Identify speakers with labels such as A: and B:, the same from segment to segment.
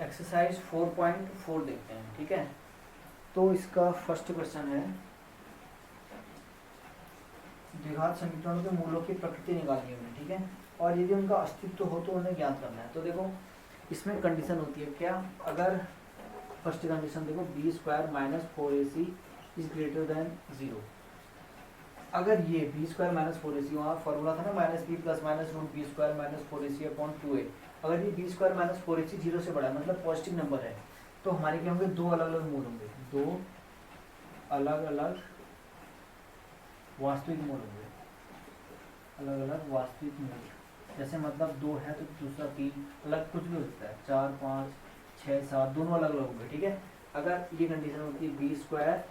A: Exercise 4.4 देखते हैं, ठीक है। तो इसका फर्स्ट क्वेश्चन है, द्विघात समीकरणों के मूलों की प्रकृति निकालनी है हमें, ठीक है, और यदि उनका अस्तित्व हो तो उन्हें ज्ञात करना है। तो देखो इसमें कंडीशन होती है क्या, अगर फर्स्ट कंडीशन देखो b square minus 4ac is greater than 0। अगर ये बी स्क्वायर माइनस 4ac, वहाँ फॉर्मूला था ना minus b plus minus root b square minus 4ac upon 2a, अगर ये बी स्क्वायर माइनस 4ac 0 से बड़ा है मतलब पॉजिटिव नंबर है, तो हमारे क्या होंगे, दो अलग अलग मूल होंगे, दो अलग अलग वास्तविक मूल होंगे, अलग अलग वास्तविक मूल। जैसे मतलब 2 है तो दूसरा 3, अलग कुछ भी हो सकता है, 4 5 6 7 दोनों अलग अलग होंगे, ठीक है। अगर ये कंडीशन होती है b square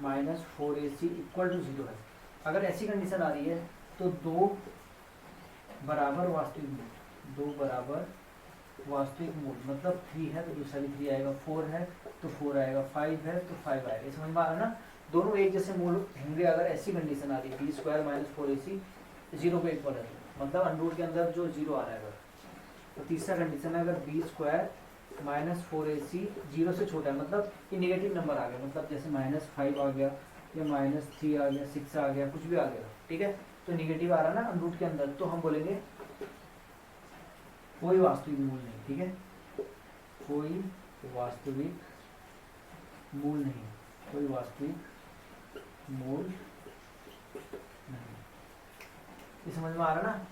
A: minus 4ac equal to 0 है, अगर ऐसी कंडीशन आ रही है तो दो बराबर वास्तविक मूल, दो बराबर वास्तविक मूल मतलब 3 है तो दूसरा भी 3 आएगा, 4 है तो 4 आएगा, 5 है तो 5 आएगा, समझ में आ रहा है ना। दोनों एक जैसे मूल होंगे अगर ऐसी कंडीशन आ रही है बी स्क्वायर माइनस 4ac 0 पे इक्वल है, मतलब अंडर के अंदर जो 0 आ रहा है अगर। तो तीसरा कंडीशन है अगर बी स्क्वायर माइनस 4ac 0 से छोटा है, मतलब ये नेगेटिव नंबर आ गया, मतलब जैसे -5 आ गया या -3 आ गया, 6 आ गया, कुछ भी आ गया, ठीक है, तो नेगेटिव आ रहा है ना अंडर के अंदर, तो हम बोलेंगे कोई वास्तविक मूल नहीं, ठीक है, कोई वास्तविक मूल नहीं, कोई वास्तविक मूल नहीं। ये समझ में आ रहा ना,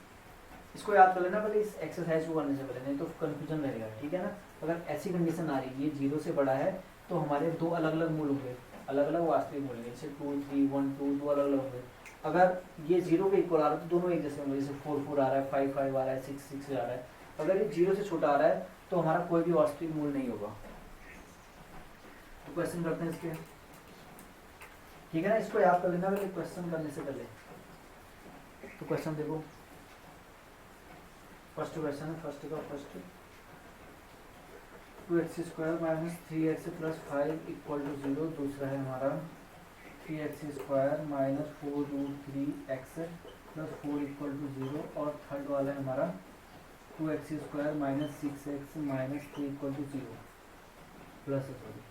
A: इसको याद कर लेना पहले, इस एक्सरसाइज को करने से पहले, नहीं तो कंफ्यूजन रहेगा, ठीक है ना। अगर ऐसी कंडीशन आ रही है ये 0 से बड़ा है तो हमारे दो अलग अलग मूल होंगे, अलग अलग वास्तविक मूल होंगे, जैसे 2 3 1 2 दो अलग अलग होंगे। अगर ये 0 के इक्वल आ रहा है तो दोनों एक जैसे होंगे, जैसे 4 4 आ रहा है, 5 5 आ रहा है, 6 6 आ रहा है। अगर ये 0 से छोटा आ रहा है तो हमारा कोई भी वास्तविक मूल नहीं होगा। तो क्वेश्चन करते हैं इसके, ठीक है ना, इसको याद कर लेना पहले क्वेश्चन करने से पहले। तो क्वेश्चन देखो, फर्स्ट क्वेश्चन है, first 2x square minus 3x plus 5 equal to 0। दूसरा है हमारा 3x square minus 4 root 3x plus 4 equal to 0। और थर्ड वाला है हमारा 2x square minus 6x minus 3 equal to 0 plus, sorry,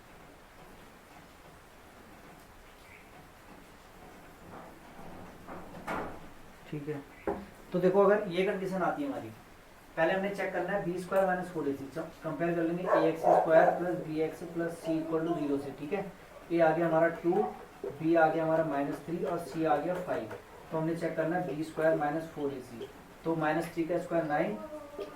A: ठीक है। तो देखो अगर ये कंडीशन आती है हमारी, पहले हमने चेक करना है b square minus 4ac, compare कर लेंगे a x square plus b x plus c equal to 0 से, ठीक है। ए आ गया हमारा 2, बी आ गया हमारा -3 और सी आ गया 5। तो हमने चेक करना है बी स्क्वायर माइनस 4ac, तो -3 का स्क्वायर 9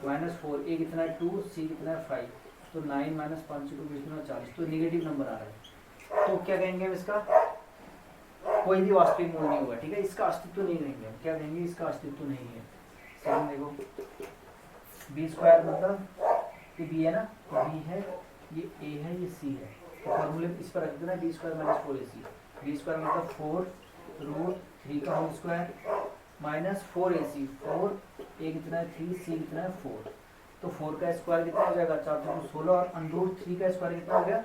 A: माइनस 4, ए कितना है 2, सी कितना है 5, तो 9 माइनस 5 को कितना 40, तो निगेटिव नंबर आ रहा है। तो क्या कहेंगे हम इसका, कोई भी वास्तविक मूल नहीं होगा, ठीक है, इसका अस्तित्व नहीं कहेंगे हम, क्या कहेंगे, इसका अस्तित्व नहीं है। सेकंड देखो, बी स्क्वायर मतलब ये बी है ना, बी है, ये ए है, ये सी है, तो फॉर्मूले इस पर रख देना b square minus 4ac। B square मतलब 4 रूट 3 का होल स्क्वायर माइनस 4ac, 4 ए कितना है 3, सी कितना है 4, तो 4 का स्क्वायर कितना हो जाएगा 4 तो 16, और अंडर 3 का स्क्वायर कितना हो गया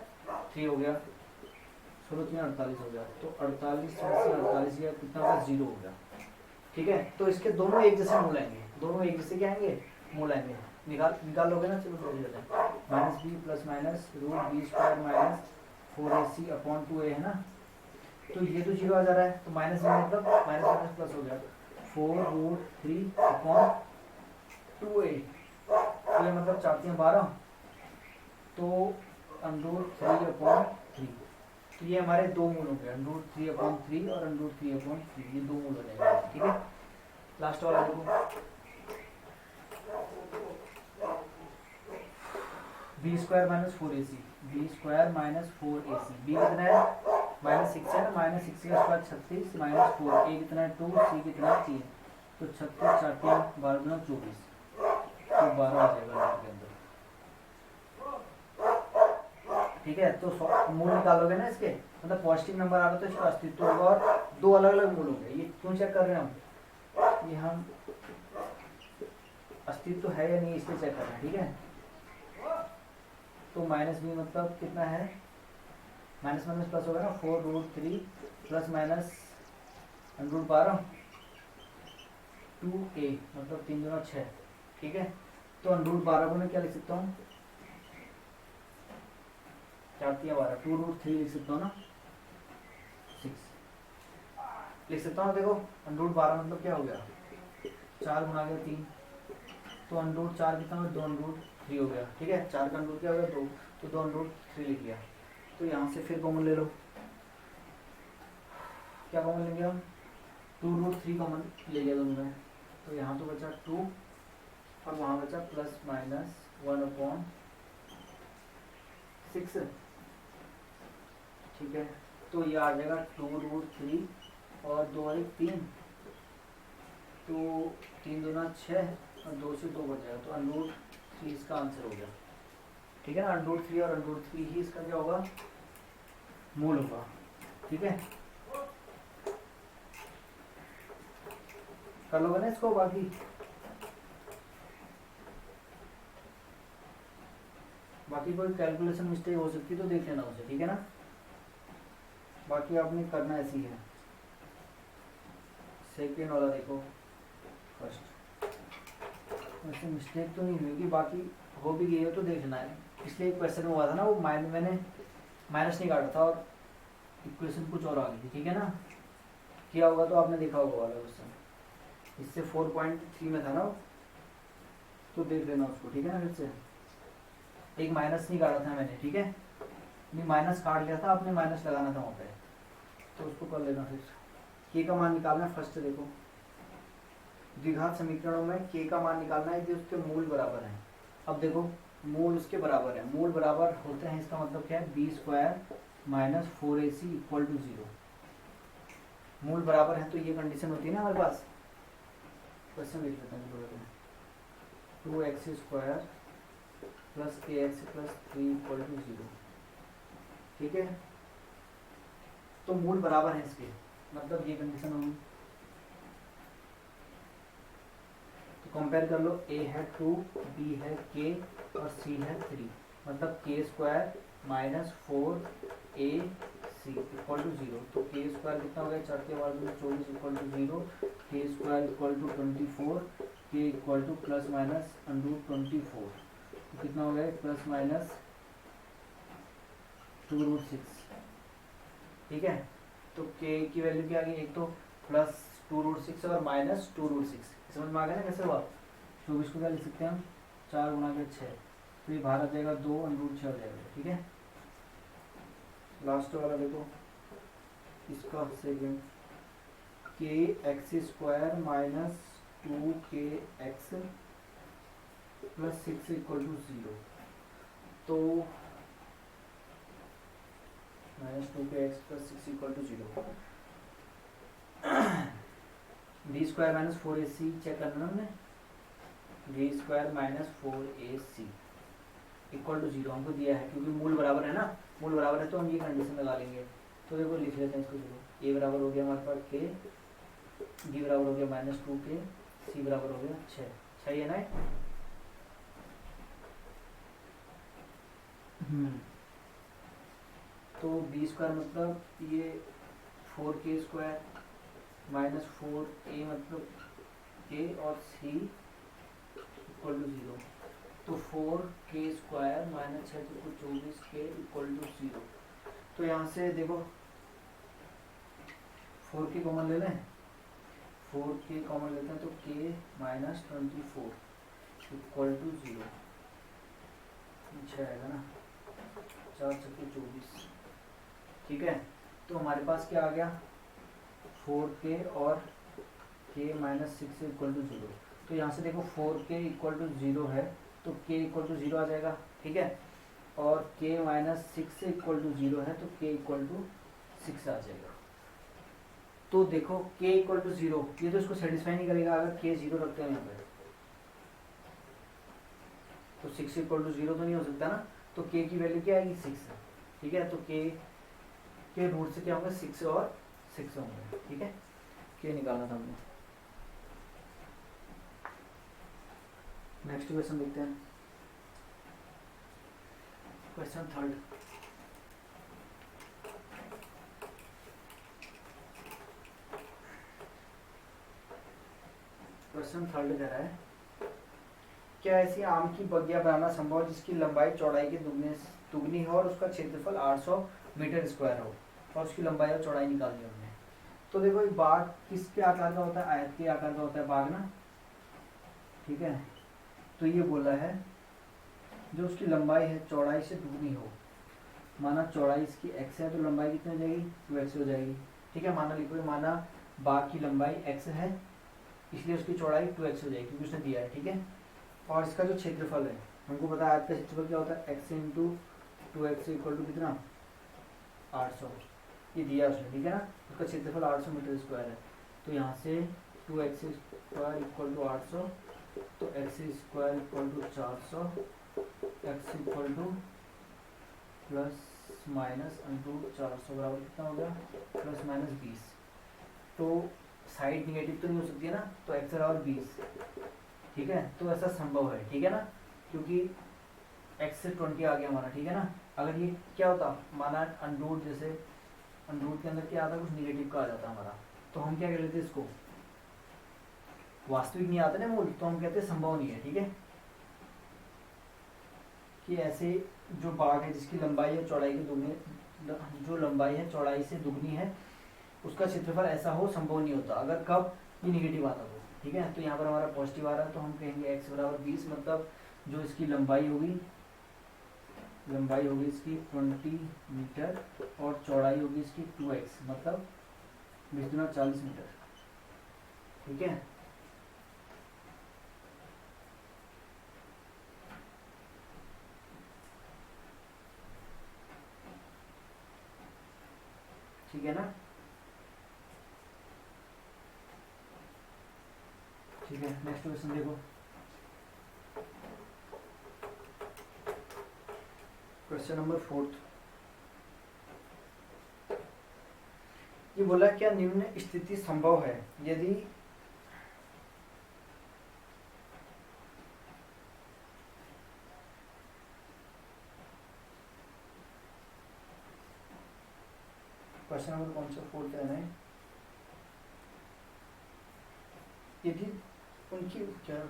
A: 3 हो गया, 16 3 48 हो गया, तो 48 से 48 या कितना होगा 0 हो गया, ठीक है। तो इसके दोनों एक जैसे मूल आएंगे, दोनों एक जैसे क्या आएंगे मूल आएंगे, निकाल लोगे ना, चलो समझ लेते हैं। Minus b plus minus root b square minus 4ac upon 2a है ना, तो ये तो 0 आ जा रहा है, तो माइनस बी मतलब माइनस माइनस प्लस हो गया, 4 रूट 3 अपॉन 2a, तो ये मतलब 4 3 12, तो अंडर 3 अपॉन 3, तो ये हमारे दो मूल हो गए, अंडर 3 अपॉन 3 और अंडर 3 अपॉन 3, ये दो मूल हो जाएंगे, ठीक है। लास्ट वाला देखो, b square minus 4ac, b square minus 4ac, b कितना है -6 है ना, -6 का स्क्वायर 36 माइनस 4, ए कितना है 2, सी कितना है 3, तो 36 4 3 12 24, तो 12 आ जाएगा के अंदर, ठीक है। तो मूल निकालोगे ना इसके, मतलब पॉजिटिव नंबर आ रहा तो इसका अस्तित्व होगा, और दो अलग अलग मूल होंगे। ये क्यों चेक कर रहे हैं हम, ये हम अस्तित्व है या नहीं इसलिए चेक कर रहे हैं, ठीक है। तो माइनस बी मतलब कितना है, माइनस माइनस प्लस होगा ना, 4 root 3 plus minus under 12 2a मतलब 3 दूना 6, ठीक है। तो अंडर 12 को मैं क्या लिख सकता हूँ, 4 3 12, 2√3 लिख सकता हूँ ना, 6 लिख सकता हूँ। देखो √12 मतलब क्या हो गया, 4 गुना गया 3, तो √4 कितना हो, 2√3 हो गया। ठीक है, 4 का √ क्या हो गया 2, तो 2√3 लिख लिया। तो यहाँ से फिर कॉमन ले लो, क्या कॉमन लेंगे हम, 2√3 कॉमन ले लिया दोनों में, तो यहाँ तो बचा 2 और वहाँ बचा +(1/6). ठीक है, तो ये आ जाएगा 2√3 और 2 और 1 3, तो 3 दूना 6 और 2 से 2 बच जाएगा, तो √3 इसका आंसर हो गया। ठीक है ना, √3 और √3 ही इसका क्या होगा, मूल होगा। ठीक है, कर लोगे ना इसको, बाकी कोई कैलकुलेशन मिस्टेक हो सकती है तो देख लेना उसे। ठीक है ना, बाकी आपने करना ऐसी है। सेकेंड वाला देखो, फर्स्ट वैसे मिस्टेक तो नहीं हुई, बाकी हो भी गई हो तो देखना है। इसलिए एक क्वेश्चन हुआ था ना, वो मैंने माइनस नहीं काटा था और इक्वेशन कुछ और आ गई थी। ठीक है ना, किया होगा तो आपने देखा होगा वाला क्वेश्चन, इससे 4.3 में था ना, तो देख लेना उसको। ठीक है ना, फिर से एक माइनस नहीं काटा था मैंने। ठीक है, नहीं माइनस काट लिया था आपने, माइनस लगाना था वहाँ पे, तो उसको कर लेना। फिर के का मान निकालना है फर्स्ट। देखो द्विघात समीकरणों में के का मान निकालना है जो उसके मूल बराबर है। अब देखो मूल उसके बराबर है, मूल बराबर होते हैं, इसका मतलब क्या है, b² - 4ac = 0। मूल बराबर है तो ये कंडीशन होती है ना हमारे पास। क्वेश्चन लिख लेते हैं थोड़ा, 2x² + ax + 3 = 0। ठीक है, तो मूल बराबर है इसके, मतलब ये कंडीशन होगी। तो कंपेयर कर लो, a है 2, b है k और c है 3, मतलब k² - 4ac = 0। तो k² कितना हो गया, 4 के बाद 24 = 0, k² = 24, k ±√24, तो कितना हो गया, ±2√6। ठीक है, तो k की वैल्यू क्या आ गई, एक तो +2√6 और -2√6। समझ में आ गया ना कैसे हुआ। 24 को क्या लिख सकते हैं हम, 4 गुना के 6, तो ये बाहर आ जाएगा 2 √6 हो जाएगा। ठीक है, लास्ट वाला देखो इसका सेकेंड, kx² - 2kx + 6 = 0, तो -2kx + 6 = 0। b² - 4ac चेक करना हमने, b² - 4ac = 0 हमको दिया है, क्योंकि मूल बराबर है ना, मूल बराबर है तो हम ये कंडीशन लगा लेंगे। तो देखो लिख लेते हैं इसको। देखो a बराबर हो गया हमारे पास k, b बराबर हो गया -2k, c बराबर हो गया 6। सही है ना। तो b² मतलब ये 4k² -4a मतलब k और c = 0, तो 4k² - 6 = 24k = 0। तो यहाँ से देखो 4k कॉमन ले लें, 4k कॉमन लेते हैं तो k - 24 = 0, 6 आएगा ना, 4 × 24। ठीक है, तो हमारे पास क्या आ गया, 4k और k - 6 = 0। तो यहाँ से देखो 4k = 0 है तो k = 0 आ जाएगा। ठीक है, और k - 6 = 0 है तो k = 6 आ जाएगा। तो देखो k = 0, ये तो इसको सेटिस्फाई नहीं करेगा अगर k 0 रखते हैं यहाँ पे, तो 6 = 0 तो नहीं हो सकता ना, तो k की वैल्यू क्या आएगी, 6। ठीक है, तो k के रूट से क्या होंगे, 6 और 6 होंगे। ठीक है, k निकालना था हमने। नेक्स्ट क्वेश्चन देखते हैं, क्वेश्चन थर्ड। क्वेश्चन थर्ड कह रहा है क्या ऐसी आम की बगिया बनाना संभव है जिसकी लंबाई चौड़ाई के दुगनी हो और उसका क्षेत्रफल 800 मीटर स्क्वायर हो, और उसकी लंबाई और चौड़ाई निकालनी है हमने। तो देखो ये बाग किसके आकार का होता है, आयत के आकार का होता है बाग ना, ठीक है। तो ये बोला है जो उसकी लंबाई है चौड़ाई से दुगनी हो, माना चौड़ाई इसकी x है तो लंबाई कितनी हो जाएगी 2x हो जाएगी, ठीक है। माना लिखो, माना बाग की लंबाई x है इसलिए उसकी चौड़ाई 2x हो जाएगी क्योंकि उसने दिया है, ठीक है। और इसका जो क्षेत्रफल है हमको पता है, आयत का क्षेत्रफल क्या होता है, x into 2x equal to कितना 800, ये दिया उसने, ठीक है ना। उसका क्षेत्रफल 800 मीटर स्क्वायर है, तो यहाँ से 2x स्क्वायर इक्वल टू 800, तो x square equal to 400, x equal to plus minus अंटू 400 बराबर कितना हो गया प्लस माइनस 20। तो साइड निगेटिव तो नहीं हो सकती है ना, तो x बराबर 20, ठीक है। तो ऐसा संभव है, ठीक है ना, क्योंकि x से 20 आ गया हमारा, ठीक है ना। अगर ये क्या होता, माना अंडरूट, जैसे अंडरूट के अंदर क्या आता, कुछ निगेटिव का आ जाता हमारा, तो हम क्या कह लेते इसको, वास्तविक नहीं आता ना मूल, तो हम कहते संभव नहीं है, ठीक है। कि ऐसे जो बाग है जिसकी लंबाई है चौड़ाई के दुगनी, जो लंबाई है चौड़ाई से दुगनी है, उसका क्षेत्रफल ऐसा हो संभव नहीं होता, अगर कब ये निगेटिव आता हो, ठीक है। तो यहाँ पर हमारा पॉजिटिव आ रहा है, तो हम कहेंगे x बराबर 20, मतलब जो इसकी लंबाई होगी इसकी 20 मीटर और चौड़ाई होगी इसकी 2x, मतलब 20 गुना 40 मीटर, ठीक है। ठीक है ना, ठीक है। नेक्स्ट क्वेश्चन देखो, क्वेश्चन नंबर 4। ये बोला क्या निम्न स्थिति संभव है यदि क्वेश्चन नंबर कौन सा 4 है, यदि उनकी क्या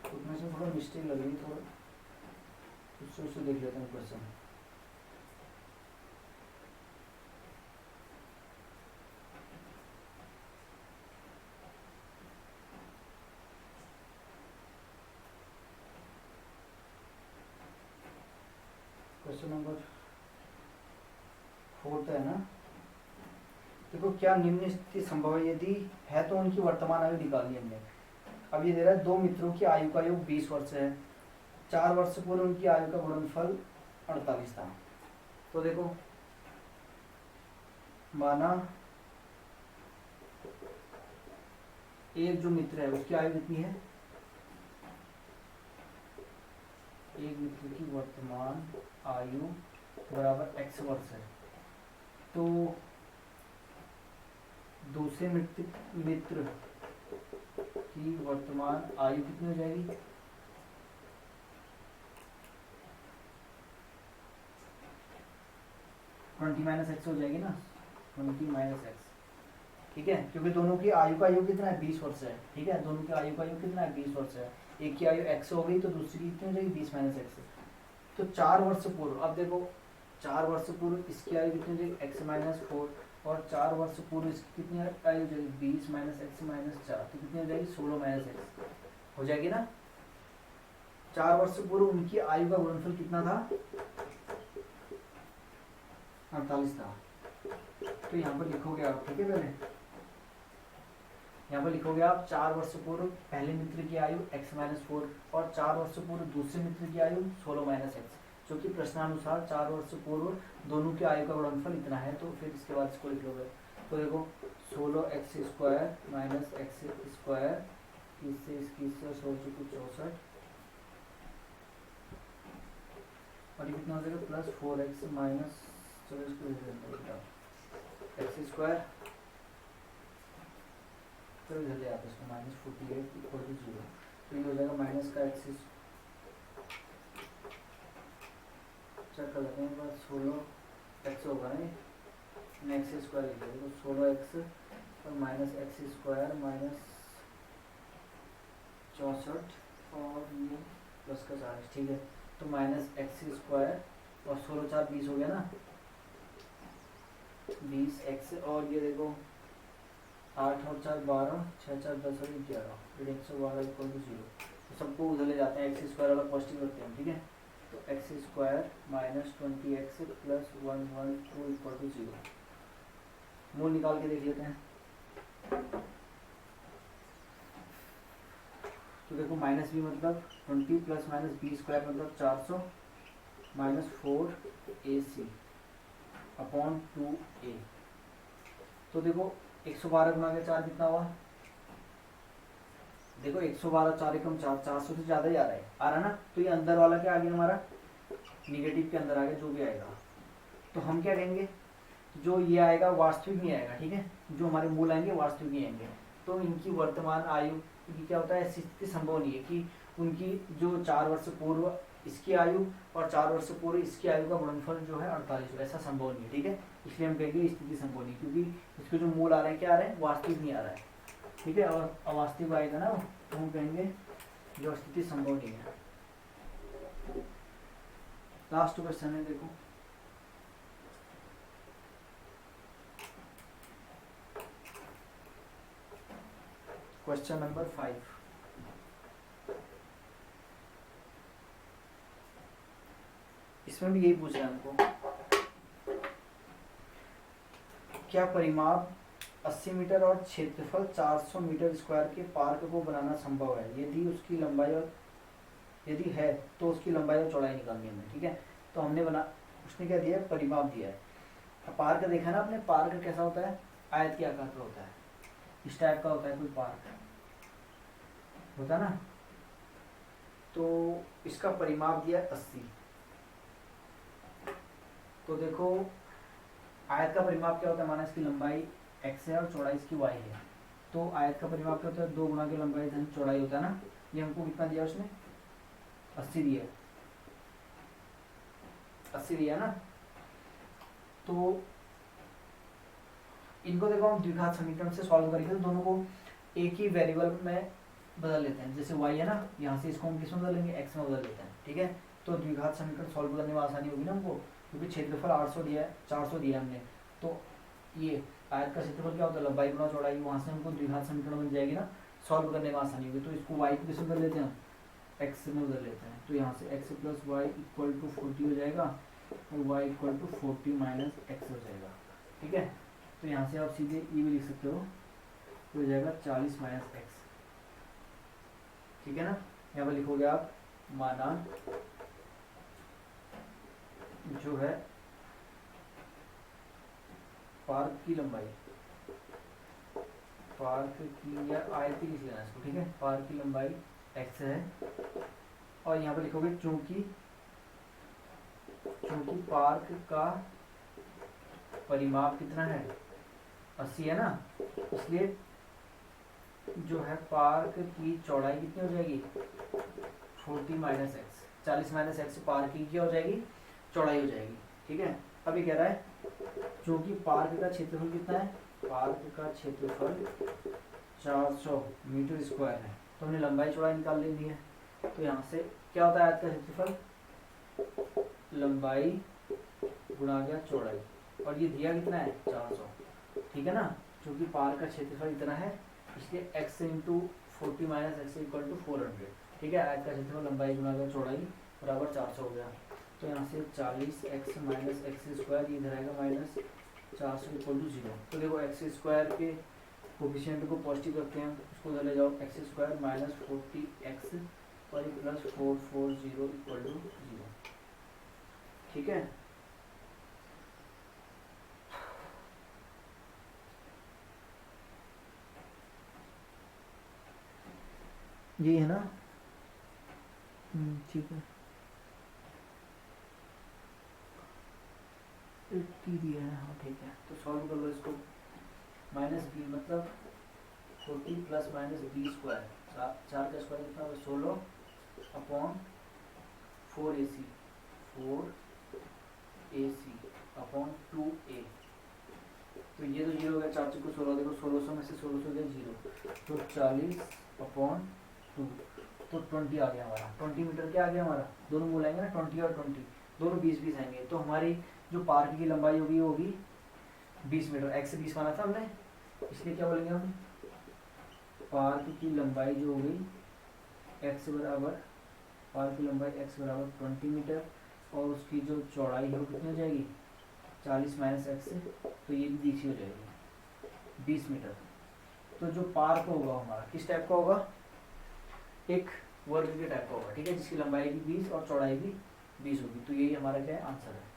A: उतना से थोड़ा मिस्टेक लग रही, थोड़ा उससे देख लेते हैं क्वेश्चन। क्वेश्चन नंबर 4 है ना। देखो क्या निम्न स्थिति संभव है यदि है, तो उनकी वर्तमान आयु निकालनी हमने। अब ये दे रहा है दो मित्रों की आयु का योग 20 वर्ष है, 4 वर्ष पूर्व उनकी आयु का गुणनफल 48 था। तो देखो माना एक जो मित्र है उसकी आयु कितनी है, एक मित्र की वर्तमान आयु बराबर x वर्ष है, तो दूसरे मित्र की वर्तमान आयु कितनी हो जाएगी, ट्वेंटी माइनस एक्स हो जाएगी ना, 20 माइनस एक्स, ठीक है। क्योंकि दोनों की आयु का योग कितना है 20 वर्ष है, ठीक है। दोनों की आयु का योग कितना है 20 वर्ष है, एक की आयु x हो गई तो दूसरी की कितनी हो जाएगी 20 माइनस एक्स। तो 4 वर्ष पूर्व, अब देखो 4 वर्ष पूर्व इसकी आयु कितनी हो जाएगी x माइनस 4, और 4 वर्ष पूर्व इसकी कितनी आयु हो जाएगी 20 माइनस एक्स माइनस 4, तो कितनी हो जाएगी 16 माइनस एक्स हो जाएगी ना। 4 वर्ष पूर्व उनकी आयु का गुणनफल कितना था 48 था। तो यहाँ पर लिखोगे आप, ठीक है। पहले यहाँ पर लिखोगे आप 4 वर्ष पूर्व पहले मित्र की आयु x माइनस 4 और 4 वर्ष पूर्व दूसरे मित्र की आयु 16 माइनस एक्स, जो कि प्रश्नानुसार 4 वर्ष पूर्व दोनों की आयु का गुणनफल इतना है। तो फिर इसके बाद इसको लिख लोगे, तो देखो 16x square minus x square, इससे इसकी 16 को 64, और ये कितना हो जाएगा प्लस 4x माइनस, चलो इसको एक्स स्क्वायर, चलो इधर ले आते हैं इसको, माइनस 48 इक्वल टू 0, तो ये हो जाएगा माइनस का एक्स, चेक कर लेते हैं बस, 16x होगा नहीं, एक्स स्क्वायर लिख लेंगे, तो 16x और माइनस एक्स स्क्वायर माइनस 64, और ये प्लस का 40, ठीक है। तो माइनस एक्स स्क्वायर और 16 4 20 हो गया ना, 20 एक्स, और ये देखो 8 और 4 12, 6 4 10 और 11, फिर 112 इक्वल टू 0। तो सबको उधर ले जाते हैं, एक्स स्क्वायर वाला पॉजिटिव रखते हैं, ठीक है। तो x square minus 20x plus 112 equal to 0। मूल निकाल के देख लेते हैं। तो देखो माइनस बी मतलब 20 प्लस माइनस बी स्क्वायर मतलब 400 माइनस 4ac अपॉन 2a। तो देखो 112 गुना के 4 कितना हुआ, देखो 112 4 एकम 4, 400 से ज़्यादा ही आ रहा है ना। तो ये अंदर वाला क्या आ गया हमारा, निगेटिव के अंदर आ गया, जो भी आएगा। तो हम क्या कहेंगे, जो ये आएगा वास्तविक नहीं आएगा, ठीक है। जो हमारे मूल आएंगे वास्तविक नहीं आएंगे। तो इनकी वर्तमान आयु की क्या होता है, ऐसी स्थिति संभव नहीं है कि उनकी जो 4 वर्ष पूर्व इसकी आयु और 4 वर्ष पूर्व इसकी आयु का गुणनफल जो है 48 हो, ऐसा संभव नहीं है, ठीक है। इसलिए हम कहेंगे स्थिति संभव नहीं, क्योंकि इसके जो मूल आ रहे हैं क्या आ रहे हैं, वास्तविक नहीं आ रहा है, ठीक है। और अवास्तविक आएगा ना, तो हम कहेंगे जो स्थिति संभव नहीं है। लास्ट क्वेश्चन है, देखो क्वेश्चन नंबर 5। इसमें भी यही पूछ रहा है हमको, क्या परिमाप 80 मीटर और क्षेत्रफल 400 मीटर स्क्वायर के पार्क को बनाना संभव है, यदि उसकी लंबाई और यदि है तो उसकी लंबाई और चौड़ाई निकालनी है हमें, ठीक है। तो हमने बना, उसने क्या दिया है, परिमाप दिया है। अब पार्क देखा ना आपने, पार्क कैसा होता है, आयत के आकार का होता है, इस टाइप का होता है कोई पार्क होता है ना। तो इसका परिमाप दिया है 80। तो देखो आयत का परिमाप क्या होता है, माना इसकी लंबाई x है और चौड़ाई इसकी y है। तो आयत का परिमाप क्या होता है, 2 गुना की लंबाई धन चौड़ाई होता है ना। ये हमको कितना दिया उसने, 80 दिया, 80 दिया ना। तो इनको देखो हम द्विघात समीकरण से सॉल्व करेंगे, तो दोनों को एक ही वेरिएबल में बदल लेते हैं। जैसे y है ना, यहाँ से इसको हम किस में बदलेंगे, x में बदल लेते हैं, ठीक है। तो द्विघात समीकरण सॉल्व करने में आसानी होगी ना हमको, क्योंकि क्षेत्रफल 800 दिया है, 400 दिया है हमने। तो ये आयत का क्षेत्रफल क्या होता है, लंबाई गुणा चौड़ाई, वहाँ से हमको द्विघात समीकरण बन जाएगी ना, सॉल्व करने में आसानी होगी। तो इसको y को किस में बदल लेते हैं, x में बदल लेते हैं। तो यहाँ से x plus y equal to 40 हो जाएगा और y equal to 40 minus x हो जाएगा, ठीक है। तो यहाँ से आप सीधे ये भी लिख सकते हो, हो जाएगा 40 माइनस एक्स, ठीक है ना। यहाँ पर लिखोगे आप माना जो है पार्क की लंबाई, पार्क की या आयत लिख लेना इसको, ठीक है। पार्क की लंबाई x है, और यहाँ पर लिखोगे चूंकि पार्क का परिमाप कितना है, 80 है ना, इसलिए जो है पार्क की चौड़ाई कितनी हो जाएगी, 40 minus x, 40 minus x park की क्या हो जाएगी, चौड़ाई हो जाएगी, ठीक है। अभी कह रहा है क्योंकि पार्क का क्षेत्रफल कितना है, पार्क का क्षेत्रफल 400 मीटर स्क्वायर है, तो हमने लंबाई चौड़ाई निकाल लेनी है। तो यहाँ से क्या होता है आयत का क्षेत्रफल, लंबाई गुणा गया चौड़ाई, और ये दिया कितना है 400, ठीक है ना। क्योंकि पार्क का क्षेत्रफल इतना है, इसलिए x into 40 minus x equal to 400, ठीक है। आयत का क्षेत्रफल लंबाई गुणा गया चौड़ाई बराबर 400 हो गया। तो यहाँ से 40x माइनस एक्स स्क्वायर, ये इधर आएगा माइनस 400 इक्वल टू 0। तो देखो एक्स स्क्वायर के कोफिशिएंट को पॉजिटिव रखते हैं, उसको उधर ले जाओ, एक्स स्क्वायर माइनस 40x और प्लस 440 इक्वल टू 0, ठीक है। ये है ना, ठीक है। 80 दिया है, हाँ ठीक है। तो सॉल्व कर लो इसको, माइनस बी मतलब 40 प्लस माइनस बी स्क्वायर, 4 का स्क्वायर कितना होगा 16 upon 4ac, 4ac upon 2a। तो ये तो 0 हो गया, 4 चुको 16, देखो 1600 में से 1600 गया 0, तो 40 अपॉन 2, तो 20 आ गया हमारा। 20 मीटर क्या आ गया हमारा, दोनों बोलेंगे ना 20 और 20, दोनों 20 आएंगे। तो हमारी जो पार्क की लंबाई होगी वो होगी 20 मीटर। एक्स 20 माना था हमने, इसलिए क्या बोलेंगे हम, पार्क की लंबाई जो होगी एक्स बराबर, पार्क की लंबाई एक्स बराबर 20 मीटर, और उसकी जो चौड़ाई है वो कितनी हो जाएगी 40 माइनस एक्स, तो ये भी DC हो जाएगी 20 मीटर। तो जो पार्क होगा हमारा किस टाइप का होगा, एक वर्ग के टाइप का होगा, ठीक है, जिसकी लंबाई भी 20 और चौड़ाई भी 20 होगी। तो यही हमारा क्या है आंसर है।